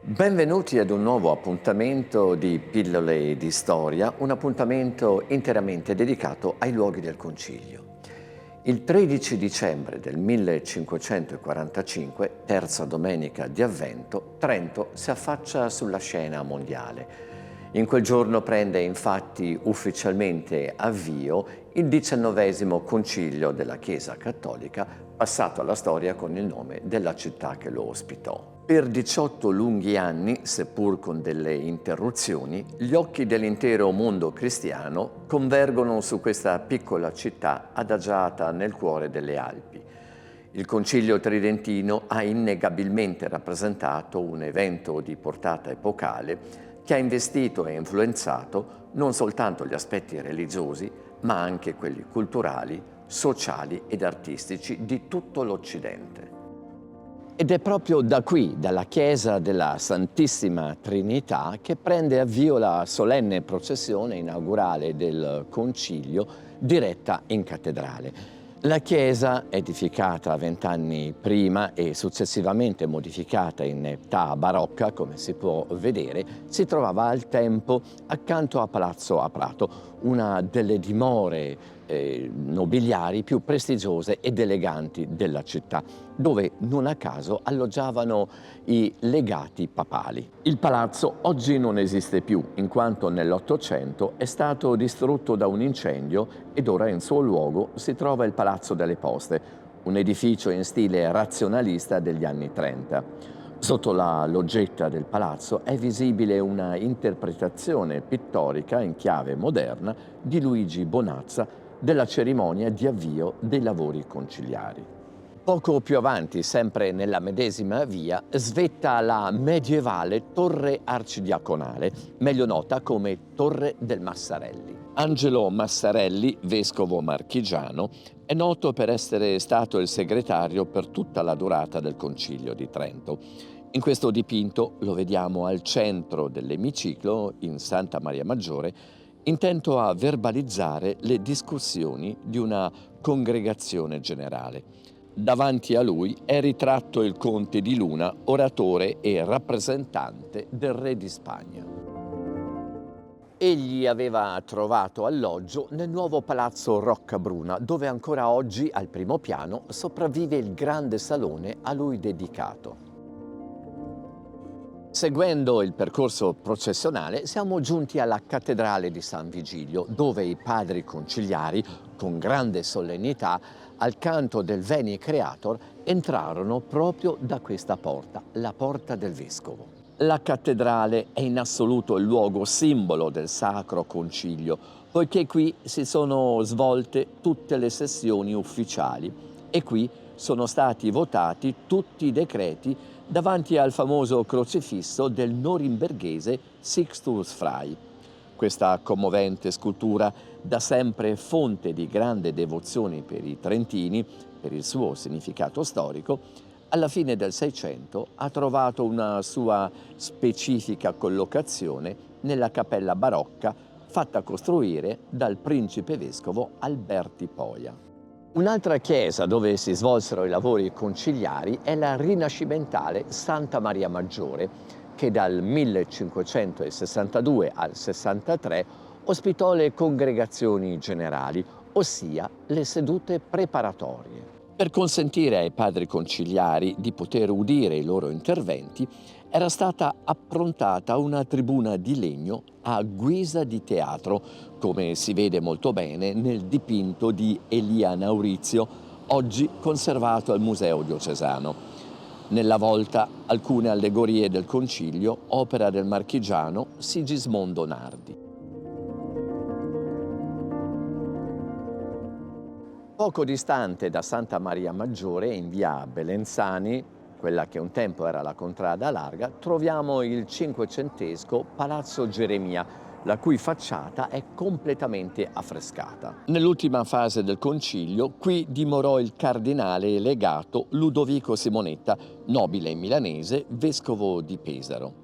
Benvenuti ad un nuovo appuntamento di Pillole di Storia, un appuntamento interamente dedicato ai luoghi del Concilio. Il 13 dicembre del 1545, terza domenica di Avvento, Trento si affaccia sulla scena mondiale. In quel giorno prende infatti ufficialmente avvio il 19° concilio della Chiesa Cattolica, passato alla storia con il nome della città che lo ospitò. Per 18 lunghi anni, seppur con delle interruzioni, gli occhi dell'intero mondo cristiano convergono su questa piccola città adagiata nel cuore delle Alpi. Il Concilio Tridentino ha innegabilmente rappresentato un evento di portata epocale che ha investito e influenzato non soltanto gli aspetti religiosi, ma anche quelli culturali, sociali ed artistici di tutto l'Occidente. Ed è proprio da qui, dalla chiesa della Santissima Trinità, che prende avvio la solenne processione inaugurale del Concilio diretta in cattedrale. La chiesa, edificata 20 anni prima e successivamente modificata in età barocca, come si può vedere, si trovava al tempo accanto a Palazzo a Prato, una delle dimore nobiliari più prestigiose ed eleganti della città, dove non a caso alloggiavano i legati papali. Il palazzo oggi non esiste più, in quanto nell'Ottocento è stato distrutto da un incendio ed ora in suo luogo si trova il Palazzo delle Poste, un edificio in stile razionalista degli anni 30. Sotto la loggetta del palazzo è visibile una interpretazione pittorica in chiave moderna di Luigi Bonazza della cerimonia di avvio dei lavori conciliari. Poco più avanti, sempre nella medesima via, svetta la medievale torre arcidiaconale, meglio nota come Torre del Massarelli. Angelo Massarelli, vescovo marchigiano, è noto per essere stato il segretario per tutta la durata del Concilio di Trento. In questo dipinto lo vediamo al centro dell'emiciclo, in Santa Maria Maggiore, intento a verbalizzare le discussioni di una congregazione generale. Davanti a lui è ritratto il conte di Luna, oratore e rappresentante del re di Spagna. Egli aveva trovato alloggio nel nuovo palazzo Roccabruna, dove ancora oggi al primo piano sopravvive il grande salone a lui dedicato. Seguendo il percorso processionale siamo giunti alla cattedrale di San Vigilio, dove i padri conciliari, con grande solennità, al canto del Veni Creator, entrarono proprio da questa porta, la porta del vescovo. La cattedrale è in assoluto il luogo simbolo del Sacro Concilio, poiché qui si sono svolte tutte le sessioni ufficiali e qui sono stati votati tutti i decreti davanti al famoso crocifisso del norimberghese Sixtus Frey. Questa commovente scultura, da sempre fonte di grande devozione per i trentini, per il suo significato storico, alla fine del Seicento ha trovato una sua specifica collocazione nella cappella barocca fatta costruire dal principe vescovo Alberti Poia. Un'altra chiesa dove si svolsero i lavori conciliari è la rinascimentale Santa Maria Maggiore, che dal 1562 al 63 ospitò le congregazioni generali, ossia le sedute preparatorie. Per consentire ai padri conciliari di poter udire i loro interventi, era stata approntata una tribuna di legno a guisa di teatro, come si vede molto bene nel dipinto di Elia Naurizio, oggi conservato al Museo Diocesano. Nella volta alcune allegorie del Concilio, opera del marchigiano Sigismondo Nardi. Poco distante da Santa Maria Maggiore, in via Belenzani, quella che un tempo era la contrada larga, troviamo il cinquecentesco Palazzo Geremia, la cui facciata è completamente affrescata. Nell'ultima fase del concilio, qui dimorò il cardinale legato Ludovico Simonetta, nobile milanese, vescovo di Pesaro.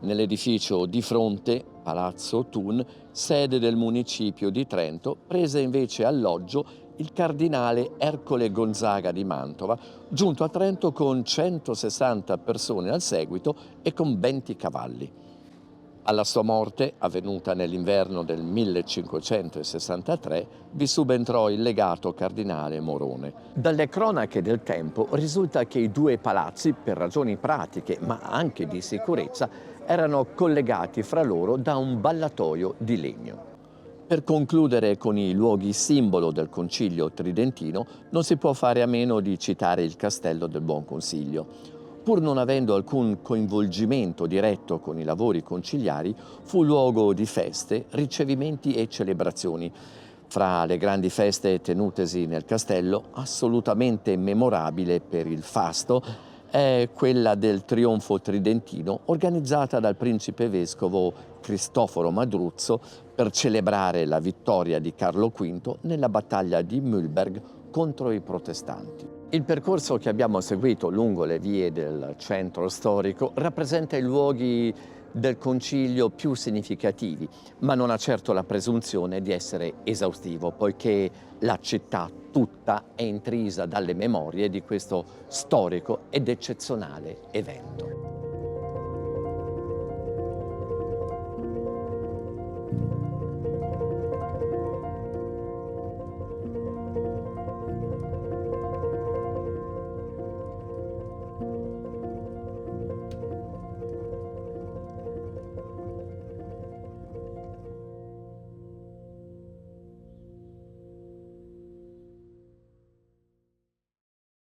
Nell'edificio di fronte, Palazzo Thun, sede del municipio di Trento, prese invece alloggio il cardinale Ercole Gonzaga di Mantova, giunto a Trento con 160 persone al seguito e con 20 cavalli. Alla sua morte, avvenuta nell'inverno del 1563, vi subentrò il legato cardinale Morone. Dalle cronache del tempo risulta che i due palazzi, per ragioni pratiche ma anche di sicurezza, erano collegati fra loro da un ballatoio di legno. Per concludere con i luoghi simbolo del Concilio Tridentino, non si può fare a meno di citare il Castello del Buon Consiglio. Pur non avendo alcun coinvolgimento diretto con i lavori conciliari, fu luogo di feste, ricevimenti e celebrazioni. Fra le grandi feste tenutesi nel castello, assolutamente memorabile per il fasto è quella del Trionfo Tridentino, organizzata dal principe vescovo Cristoforo Madruzzo per celebrare la vittoria di Carlo V nella battaglia di Mühlberg contro i protestanti. Il percorso che abbiamo seguito lungo le vie del centro storico rappresenta i luoghi del concilio più significativi, ma non ha certo la presunzione di essere esaustivo, poiché la città tutta è intrisa dalle memorie di questo storico ed eccezionale evento.